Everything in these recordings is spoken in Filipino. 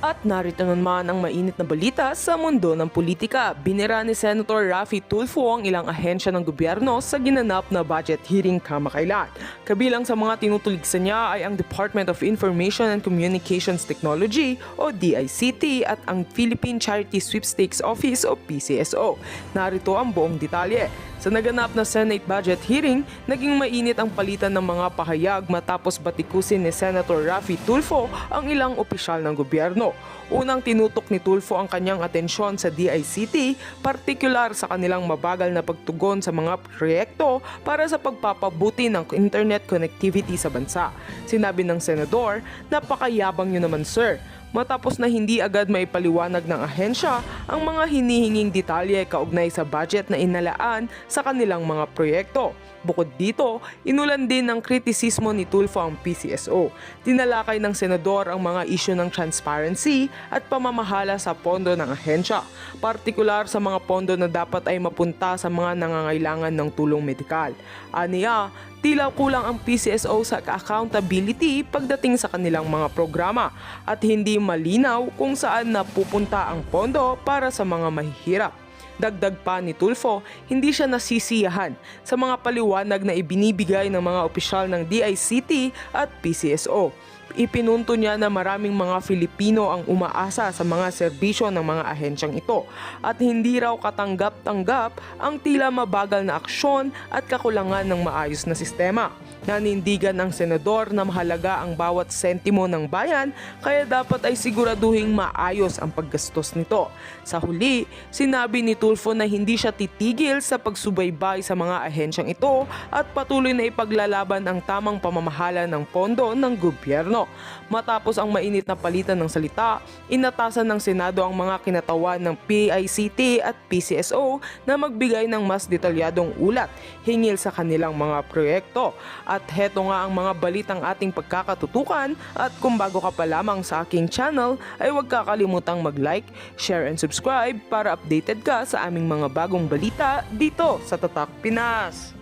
At narito naman ang mainit na balita sa mundo ng politika. Binira ni Senator Raffy Tulfo ang ilang ahensya ng gobyerno sa ginanap na budget hearing kamakailan. Kabilang sa mga tinutuligsan niya ay ang Department of Information and Communications Technology o DICT at ang Philippine Charity Sweepstakes Office o PCSO. Narito ang buong detalye. Sa naganap na Senate budget hearing, naging mainit ang palitan ng mga pahayag matapos batikusin ni Senator Raffy Tulfo ang ilang opisyal ng gobyerno. Unang tinutok ni Tulfo ang kanyang atensyon sa DICT, partikular sa kanilang mabagal na pagtugon sa mga proyekto para sa pagpapabuti ng internet connectivity sa bansa. Sinabi ng senador, "Napakayabang niyo naman, sir." Matapos na hindi agad maipaliwanag ng ahensya ang mga hinihinging detalye kaugnay sa budget na inalaan sa kanilang mga proyekto. Bukod dito, inulan din ng kritisismo ni Tulfo ang PCSO. Tinalakay ng senador ang mga isyu ng transparency at pamamahala sa pondo ng ahensya, partikular sa mga pondo na dapat ay mapunta sa mga nangangailangan ng tulong medikal. Aniya, tila kulang ang PCSO sa accountability pagdating sa kanilang mga programa at hindi malinaw kung saan napupunta ang pondo para sa mga mahihirap. Dagdag pa ni Tulfo, hindi siya nasisiyahan sa mga paliwanag na ibinibigay ng mga opisyal ng DICT at PCSO. Ipinunto niya na maraming mga Filipino ang umaasa sa mga serbisyo ng mga ahensyang ito at hindi raw katanggap-tanggap ang tila mabagal na aksyon at kakulangan ng maayos na sistema. Nanindigan ang senador na mahalaga ang bawat sentimo ng bayan kaya dapat ay siguraduhing maayos ang paggastos nito. Sa huli, sinabi ni Tulfo na hindi siya titigil sa pagsubaybay sa mga ahensyang ito at patuloy na ipaglalaban ang tamang pamamahala ng pondo ng gobyerno. Matapos ang mainit na palitan ng salita, inatasan ng Senado ang mga kinatawan ng PICT at PCSO na magbigay ng mas detalyadong ulat hingil sa kanilang mga proyekto. At heto nga ang mga balitang ating pagkakatutukan at kung bago ka pa lamang sa aking channel ay huwag kakalimutang mag-like, share and subscribe para updated ka sa aming mga bagong balita dito sa Tatak Pinas.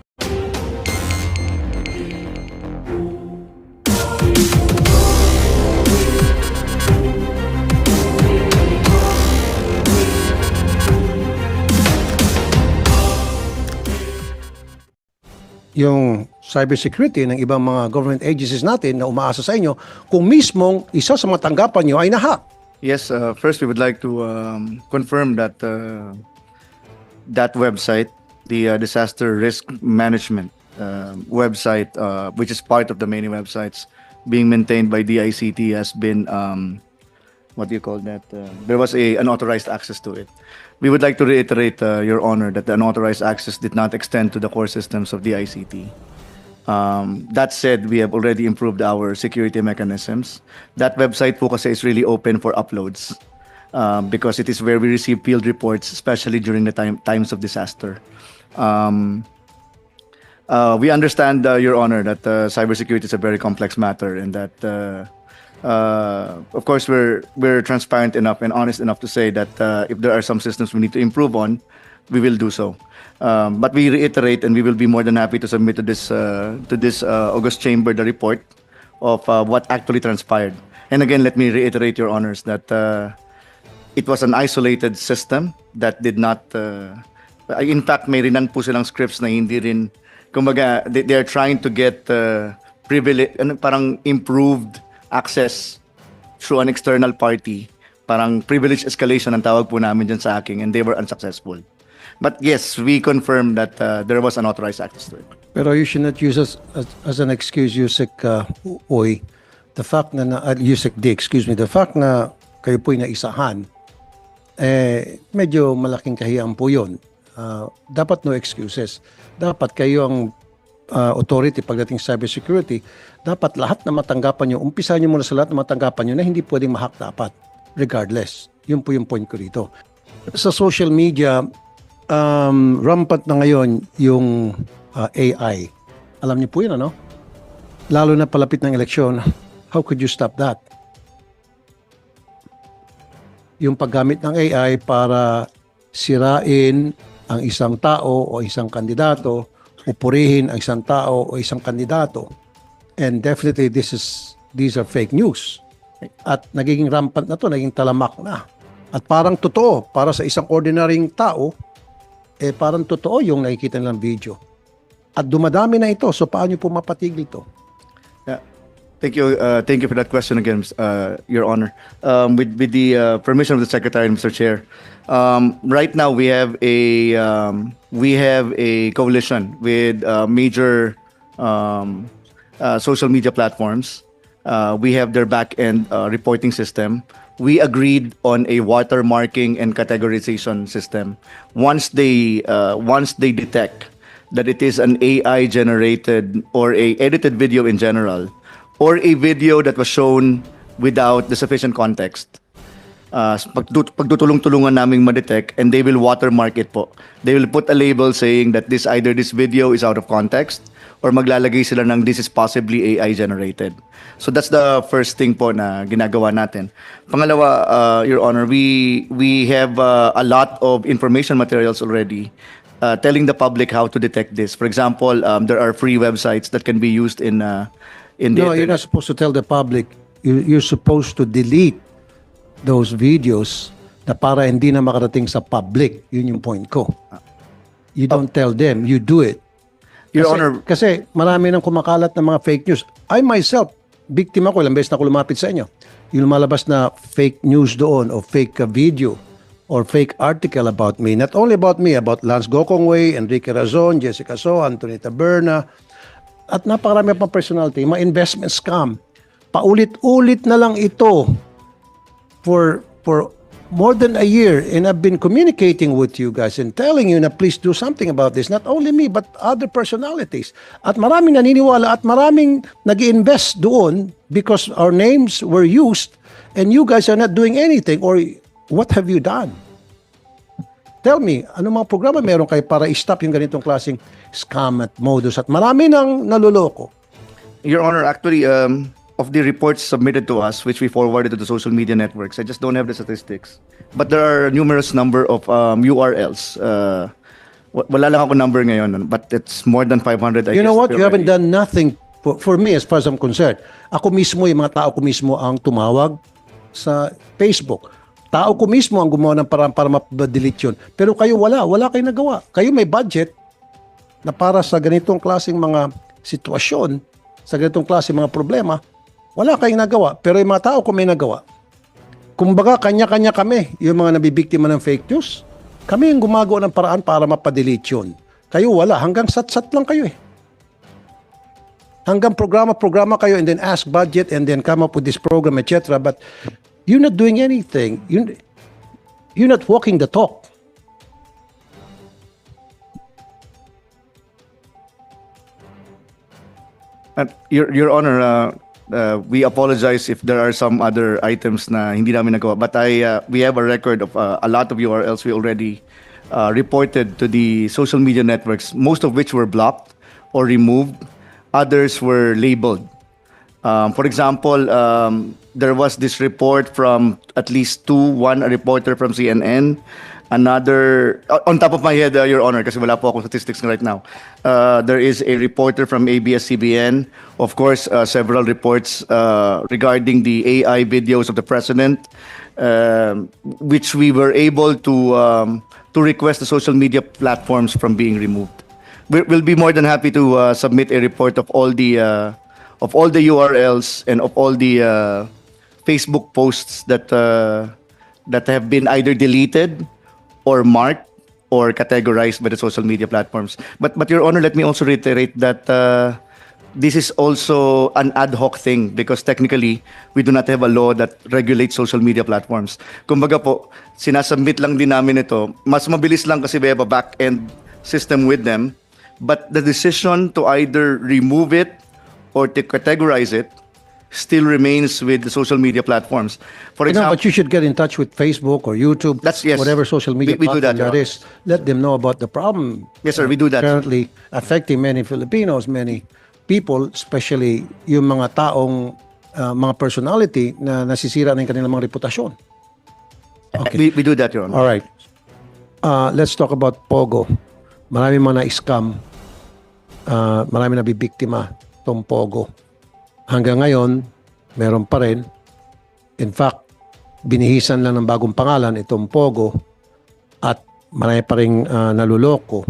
Yung cybersecurity ng ibang mga government agencies natin na umaasa sa inyo kung mismong isa sa mga tanggapan nyo ay nahack. Yes, first we would like to confirm that that website, the disaster risk management website, which is part of the many websites being maintained by DICT, has been what do you call that? There was an unauthorized access to it. We would like to reiterate, Your Honor, that the unauthorized access did not extend to the core systems of the ICT. That said, we have already improved our security mechanisms. That website po kasi is really open for uploads because it is where we receive field reports, especially during the times of disaster. We understand, Your Honor, that cybersecurity is a very complex matter and that of course, we're transparent enough and honest enough to say that if there are some systems we need to improve on, we will do so. But we reiterate, and we will be more than happy to submit to this August Chamber the report of what actually transpired. And again, let me reiterate, Your Honors, that it was an isolated system that did not. In fact, may rinan po silang scripts na hindi rin. Kumbaga, they are trying to get privilege, parang improved access through an external party, parang privilege escalation ang tawag po namin dyan sa akin, and they were unsuccessful. But yes, we confirm that there was unauthorized access to it. Pero you should not use as an excuse, Yusek Oy, the fact na, Yusek D, excuse me, the fact na kayo po'y naisahan, medyo malaking kahiyaan po yun. Dapat no excuses. Dapat kayo ang authority pagdating sa cybersecurity, dapat lahat na matanggapan nyo, umpisa nyo muna sa lahat na matanggapan nyo na hindi pwedeng mahak dapat, regardless. Yun po yung point ko dito. Sa social media, rampant na ngayon yung AI. Alam niyo po yun, ano? Lalo na palapit ng eleksyon, how could you stop that? Yung paggamit ng AI para sirain ang isang tao o isang kandidato, upurihin ang isang tao o isang kandidato. And definitely these are fake news. At nagiging rampant na to, naging talamak na. At parang totoo, para sa isang ordinaryong tao, parang totoo yung nakikita nilang video. At dumadami na ito, so paano po mapatigil ito? Yeah. Thank you for that question again, Your Honor. With the permission of the Secretary, Mr. Chair, right now we have a coalition with major social media platforms. We have their back-end reporting system. We agreed on a watermarking and categorization system. Once they detect that it is an AI generated or a edited video in general, or a video that was shown without the sufficient context, pagtutulong-tulungan naming ma-detect, and they will watermark it po. They will put a label saying that this video is out of context, or maglalagay sila ng this is possibly AI generated. So that's the first thing po na ginagawa natin. Pangalawa, Your Honor, we have a lot of information materials already telling the public how to detect this. For example, there are free websites that can be used in the No, you're not supposed to tell the public. You're supposed to delete those videos na para hindi na makarating sa public. Yun yung point ko. You don't tell them, you do it. Your Honor, Kasi marami nang kumakalat ng mga fake news. I myself, biktima ko, ilang beses na ako lumapit sa inyo. Yung lumalabas na fake news doon o fake video or fake article about me. Not only about me, about Lance Gokongwei, Enrique Razon, Jessica So, Anthony Taberna, at napakarami pang personality, mga investment scam. Paulit-ulit na lang ito for more than a year, and I've been communicating with you guys and telling you na please do something about this. Not only me, but other personalities. At maraming naniniwala at maraming nag-invest doon because our names were used and you guys are not doing anything. Or what have you done? Tell me, ano mga programa meron kayo para i-stop yung ganitong klaseng scam at modus at marami nang naluloko? Your Honor, actually, of the reports submitted to us, which we forwarded to the social media networks, I just don't have the statistics. But there are numerous number of URLs. Wala lang ako number ngayon, but it's more than 500. You know what? You haven't done nothing for me as far as I'm concerned. Ako mismo, yung mga tao ko mismo ang tumawag sa Facebook. Tao ko mismo ang gumawa ng parang para ma-delete yun. Pero kayo wala kayong nagawa. Kayo may budget na para sa ganitong klaseng mga sitwasyon, sa ganitong klaseng mga problema, wala kayong nagawa. Pero yung mga tao ko may nagawa. Kumbaga, kanya-kanya kami, yung mga nabibiktima ng fake news, kami yung gumagawa ng paraan para mapadelete yun. Kayo wala. Hanggang sat-sat lang kayo eh. Hanggang programa kayo and then ask budget and then come up with this program, etc. But you're not doing anything. You're not walking the talk. Your Honor, we apologize if there are some other items na hindi namin nagawa. But we have a record of a lot of URLs we already reported to the social media networks, most of which were blocked or removed. Others were labeled. For example, there was this report from at least one a reporter from CNN, another, on top of my head, Your Honor, kasi wala po akong statistics right now. There is a reporter from ABS-CBN, of course, several reports regarding the AI videos of the president, which we were able to request the social media platforms from being removed. We'll be more than happy to submit a report of all the URLs and of all the Facebook posts that have been either deleted or marked or categorized by the social media platforms. But Your Honor, let me also reiterate that this is also an ad hoc thing because technically we do not have a law that regulates social media platforms. Kumbaga po, sinasubmit lang din namin ito. Mas mabilis lang kasi we have a back-end system with them. But the decision to either remove it or to categorize it still remains with the social media platforms. For example, But you should get in touch with Facebook or YouTube, Yes. whatever social media We do that, platform Your that is. Let them know about the problem. Yes, sir, we do that. Currently affecting many Filipinos, many people, especially yung mga taong, mga personality na nasisira na yung kanilang mga reputasyon. Okay. we do that, Your Honor. All right. Let's talk about Pogo. Marami mga na-scam. Marami nabibiktima tong Pogo. Hanggang ngayon, meron pa rin. In fact, binihisan lang ng bagong pangalan itong Pogo at marami pa rin naluloko.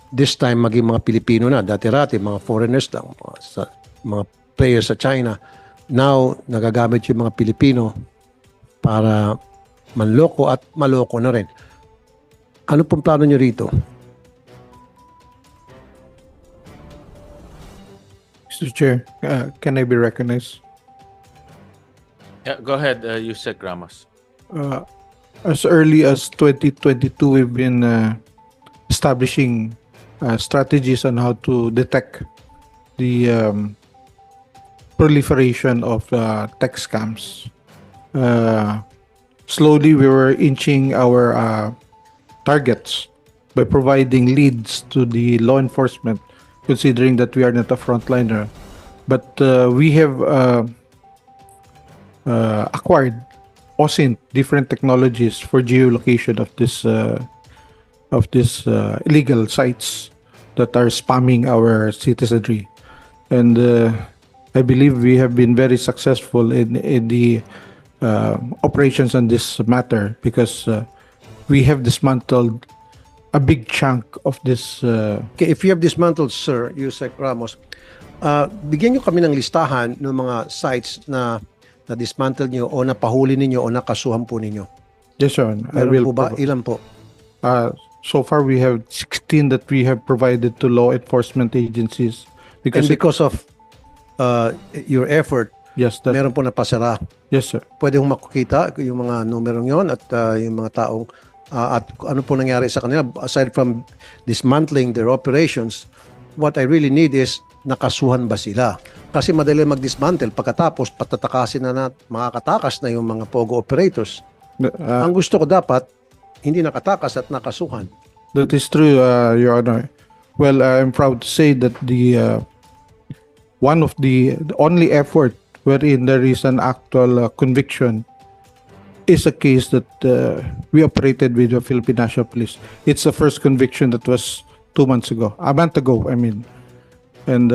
This time, maging mga Pilipino na. Dati-rati, mga foreigners lang, mga players sa China. Now, nagagamit yung mga Pilipino para manloko at maloko na rin. Ano pong plano nyo rito? Mr. Chair, can I be recognized? Yeah, go ahead, Yusek Ramos. As early as 2022, we've been establishing strategies on how to detect the proliferation of tech scams. Slowly, we were inching our targets by providing leads to the law enforcement, considering that we are not a frontliner. But we have acquired OSINT, different technologies for geolocation of this illegal sites that are spamming our citizenry, and I believe we have been very successful in the operations on this matter because we have dismantled a big chunk of this. Okay, if you have dismantled, Sir Yusek Ramos, bigyan nyo kami ng listahan ng mga sites na na-dismantle nyo o napahuli ninyo o nakasuhan po ninyo. Yes, sir. I Meron will. po ba? Ilan po? So far, we have 16 that we have provided to law enforcement agencies. And because of your effort, yes, that, meron po napasara. yes, sir. Pwede hong makikita yung mga numerong yon at yung mga taong at ano po nangyari sa kanila. Aside from dismantling their operations, what I really need is nakasuhan ba sila? Kasi madali mag-dismantle pagkatapos patatakasin na makakatakas na yung mga POGO operators. Ang gusto ko dapat, hindi nakatakas at nakasuhan. That is true, Your Honor. Well, I'm proud to say that the one of the only effort wherein there is an actual conviction is a case that we operated with the Philippine National Police. It's the first conviction that was a month ago, I mean. And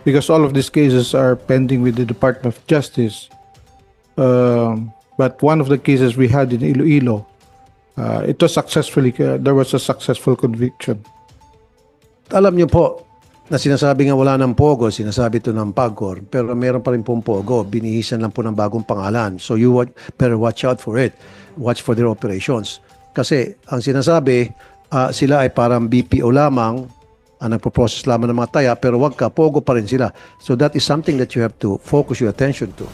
because all of these cases are pending with the Department of Justice, but one of the cases we had in Iloilo, it was successfully, there was a successful conviction. Alam niyo po na sinasabi nga wala ng POGO, sinasabi ito ng PAGCOR, pero meron pa rin pong POGO, binihisan lang po ng bagong pangalan. So you better watch out for it. Watch for their operations. Kasi ang sinasabi, sila ay parang BPO lamang, ang nagpo-process lamang ng mga taya, pero wag ka, POGO pa rin sila. So that is something that you have to focus your attention to.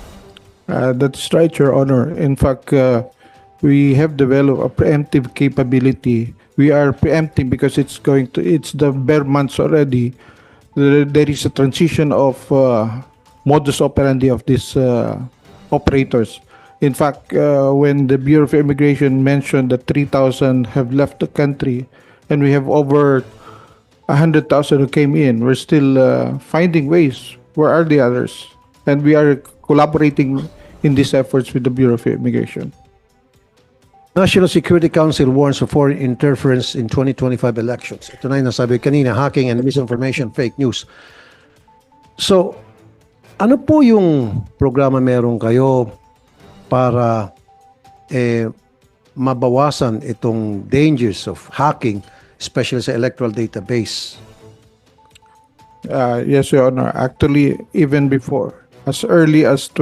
That's right, Your Honor. In fact, we have developed a preemptive capability. We are preempting because it's the bare months already. There is a transition of modus operandi of these operators. In fact, when the Bureau of Immigration mentioned that 3,000 have left the country and we have over 100,000 who came in, we're still finding ways. Where are the others? And we are collaborating in these efforts with the Bureau of Immigration. National Security Council warns of foreign interference in 2025 elections. Ito na yung nasabi kanina, hacking and misinformation, fake news. So, ano po yung programa meron kayo para mabawasan itong dangers of hacking, especially sa electoral database? Yes, Your Honor. Actually, even before, as early as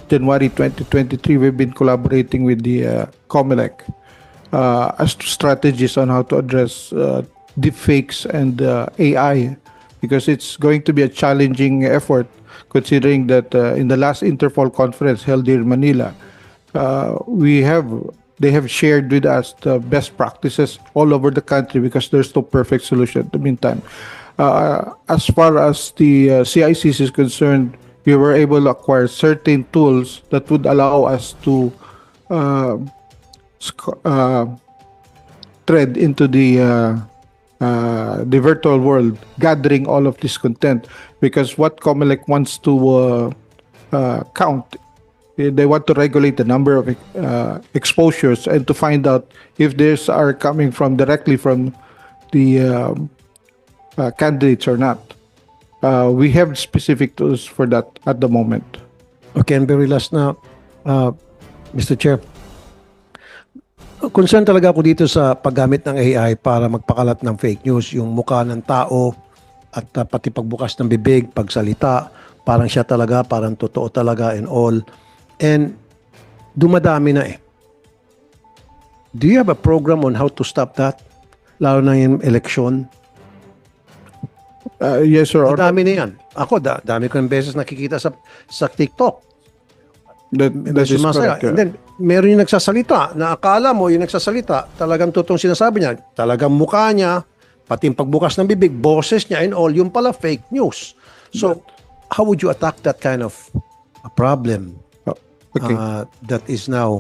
January 2023, we've been collaborating with the COMELEC as to strategies on how to address deepfakes and AI, because it's going to be a challenging effort considering that in the last Interpol conference held here in Manila, they have shared with us the best practices all over the country because there's no perfect solution in the meantime. As far as the CICs is concerned, we were able to acquire certain tools that would allow us to tread into the virtual world, gathering all of this content. Because what COMELEC wants to count, they want to regulate the number of exposures and to find out if these are coming from directly from the candidates or not. We have specific tools for that at the moment. Okay, and very last na, Mr. Chair. Concern talaga ako dito sa paggamit ng AI para magpakalat ng fake news. Yung mukha ng tao at pati pagbukas ng bibig, pagsalita, parang siya talaga, parang totoo talaga and all. And dumadami na eh. Do you have a program on how to stop that? Lalo na yung election. Yes, Your Honor. Dami na yan. Ako, dami ko ng beses nakikita sa TikTok. That is Sumasaya. correct. And then, meron yung nagsasalita na akala mo yung nagsasalita, talagang totoong sinasabi niya, talagang mukha niya, pati yung pagbukas ng bibig, boses niya and all, yung pala fake news. So, how would you attack that kind of a problem Okay. that is now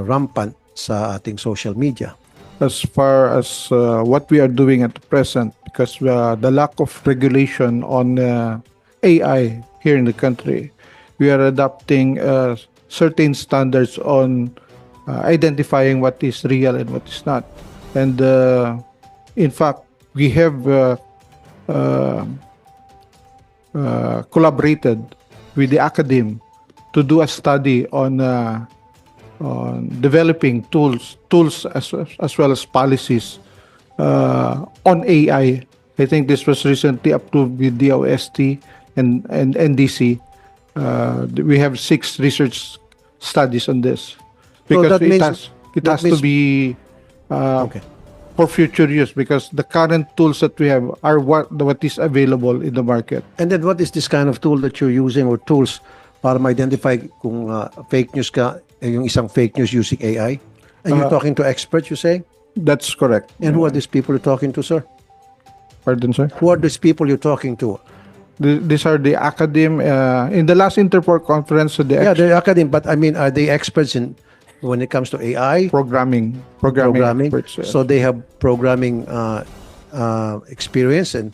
rampant sa ating social media? As far as what we are doing at the present, because the lack of regulation on AI here in the country, we are adopting certain standards on identifying what is real and what is not. And in fact, we have collaborated with the academe to do a study on developing tools as well as policies on AI. I think this was recently approved with DOST and NDC. We have 6 research studies on this because that means- it that has to means- be Okay. for future use because the current tools that we have are what is available in the market. And then what is this kind of tool that you're using or tools para ma-identify kung fake news ka, yung isang fake news using AI? And you're talking to experts, you say? That's correct. And who are these people you're talking to, sir? Pardon, sir? Who are these people you're talking to? These are the academe. In the last Interpol conference, Yeah, they're academic, but I mean, are they experts in when it comes to AI? programming experts, So they have programming experience and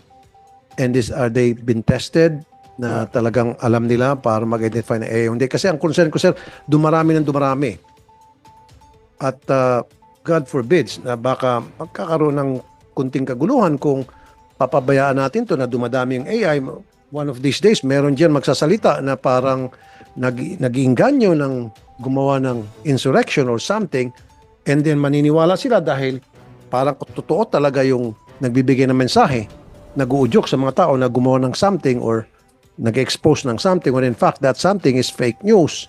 this are they been tested na talagang alam nila para mag-identify na AI. Hindi kasi ang concern ko, sir, dumarami ng dumarami. At God forbids na baka magkakaroon ng kunting kaguluhan kung papabayaan natin to na dumadami yung AI. One of these days, meron dyan magsasalita na parang nag-iinganyo ng gumawa ng insurrection or something and then maniniwala sila dahil parang totoo talaga yung nagbibigay ng mensahe, nag-uudyok sa mga tao na gumawa ng something or nag-expose ng something when in fact that something is fake news.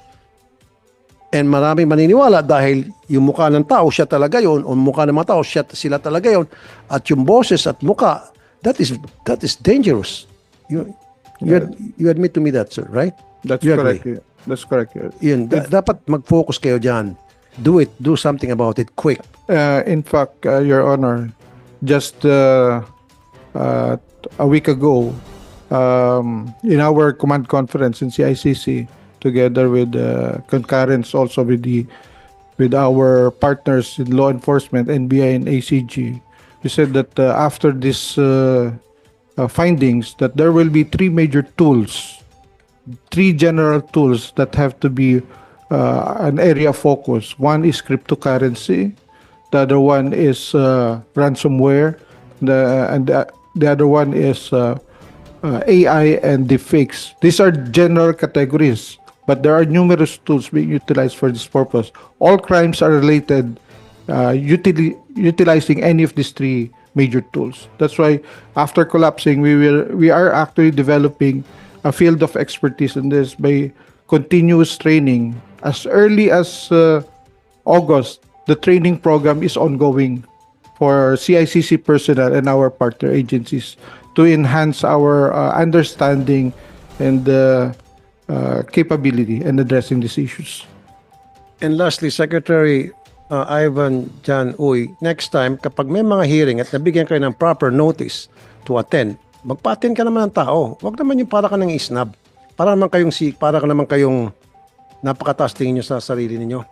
And maraming maniniwala dahil yung mukha ng tao, siya talaga yon, o mukha ng mga tao, sila talaga yon, at yung boses at mukha, that is dangerous. You admit to me that, sir, right? That's You correct. agree? That's correct. Yun, dapat mag-focus kayo dyan. Do something about it quick. In fact, Your Honor, just a week ago, in our command conference in CICC, together with concurrence also with our partners in law enforcement, NBI and ACG, we said that after this findings, that there will be 3 major tools, 3 general tools that have to be an area of focus. One is cryptocurrency, the other one is ransomware, and the other one is AI and deepfakes. These are general categories, but there are numerous tools being utilized for this purpose. All crimes are related, utilizing any of these 3 major tools. That's why after collapsing, we are actually developing a field of expertise in this by continuous training. As early as August, the training program is ongoing for CICC personnel and our partner agencies to enhance our understanding and capability in addressing these issues. And lastly, Secretary Ivan Jan Uy, next time, kapag may mga hearing at nabigyan kayo ng proper notice to attend, magpa-attend ka naman ng tao. Huwag naman yung para ka ng isnab. Para ka naman kayong napakataas tingin nyo sa sarili ninyo.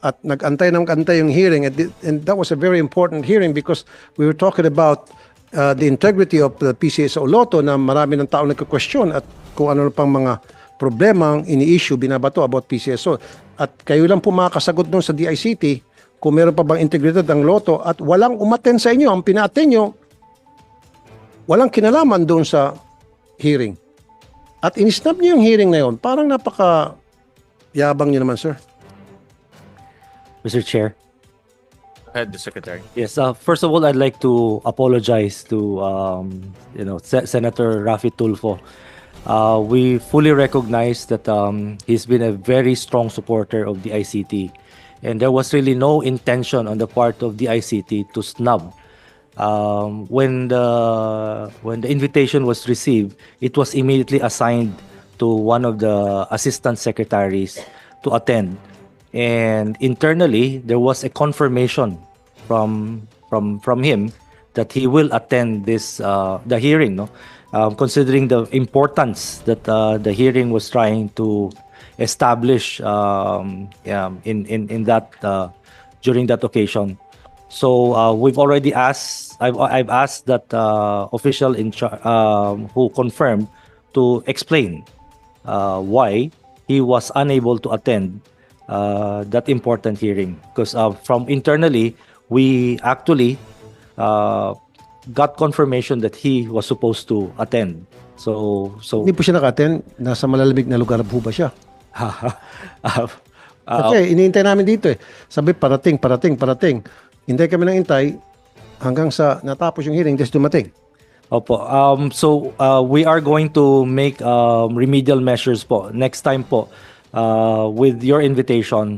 At nag-antay yung hearing and that was a very important hearing because we were talking about the integrity of the PCSO Lotto na marami ng tao nagka-question at kung ano pang mga problema ang ini-issue, binabato about PCSO. At kayo lang po makakasagot doon sa DICT kung meron pa bang integrated ang Lotto at walang umaten sa inyo, ang pina-attend nyo, walang kinalaman doon sa hearing. At inisnab niyo yung hearing na yun. Parang napaka yabang niyo naman, sir. Mr. Chair. Go ahead, the Secretary. Yes, first of all, I'd like to apologize to Senator Rafi Tulfo. We fully recognize that he's been a very strong supporter of the ICT, and there was really no intention on the part of the ICT to snub. When the invitation was received, it was immediately assigned to one of the assistant secretaries to attend. And internally, there was a confirmation from him that he will attend the hearing. No, considering the importance that the hearing was trying to establish in that during that occasion. So we've already asked. I've asked that official who confirmed to explain why he was unable to attend that important hearing, because from internally we actually got confirmation that he was supposed to attend. So Hindi po siya naka-attend. Nasa malalamig na lugar po ba siya? Kasi iniintay namin dito eh. Sabi parating. Hintay kami ng hintay hanggang sa natapos yung hearing, just dumating. Opo. So we are going to make remedial measures po. Next time po, with your invitation,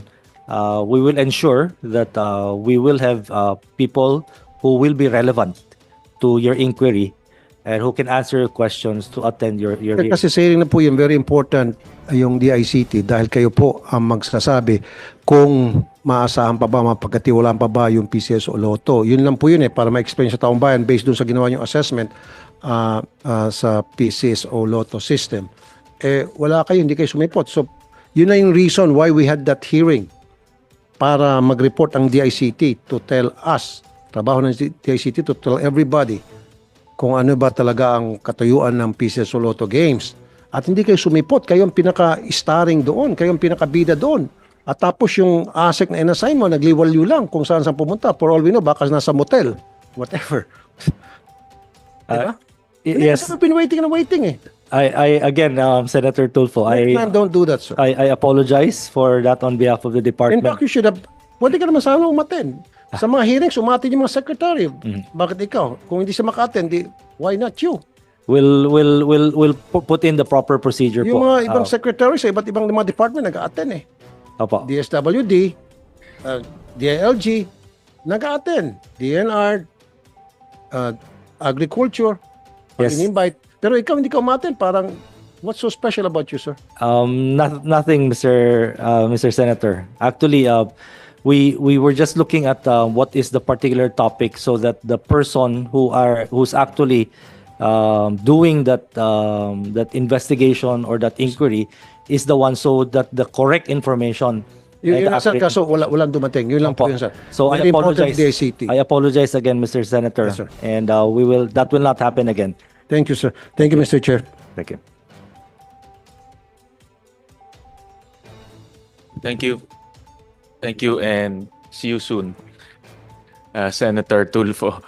we will ensure that we will have people who will be relevant to your inquiry and who can answer your questions to attend your hearing. Kasi saying na po yung very important yung DICT dahil kayo po ang magsasabi kung maasahan pa ba, mapagkatiwalaan pa ba yung PCS o Lotto. Yun lang po yun para ma-explain sa taong bayan based dun sa ginawa yung assessment sa PCS o Lotto system. Wala kayo, hindi kayo sumipot. So, yun na yung reason why we had that hearing para mag-report ang DICT to tell us, trabaho ng DICT to tell everybody kung ano ba talaga ang katayuan ng PCS o Lotto games. At hindi kayo sumipot, kayo ang pinaka-starring doon, kayo ang pinaka-bida doon. At tapos yung ASEC na in-assign mo, nagliwalyo lang kung saan pumunta. For all we know, baka nasa motel. Whatever. Diba? Yes, I've been waiting eh. I again, Senator Tulfo, Don't do that, sir. I apologize for that on behalf of the In department. fact, you should have, pwede ka naman sana umaten. Sa mga hearings, umatin yung mga secretary. Bakit ikaw? Kung hindi siya maka-attend, why not you? We'll put in the proper procedure Yung po. mga ibang secretary sa iba't ibang mga department nag-attend eh. Opo. DSWD, DILG, nag-attend. DNR, Agriculture, Yes. in-invite. Pero ikaw hindi ka umattend, parang what's so special about you, sir? Nothing, Mr. Senator. Actually, we were just looking at what is the particular topic, so that the person who's actually doing that investigation or that inquiry is the one, so that the correct information. Yun lang, sir, kaso walang dumating. Yun lang po yun, sir. So I Very important apologize. DICT. I apologize again, Mr. Senator, Yes, sir. and that will not happen again. Thank you, sir. Thank you, Mr. Chair. Thank you. Thank you, and see you soon, Senator Tulfo.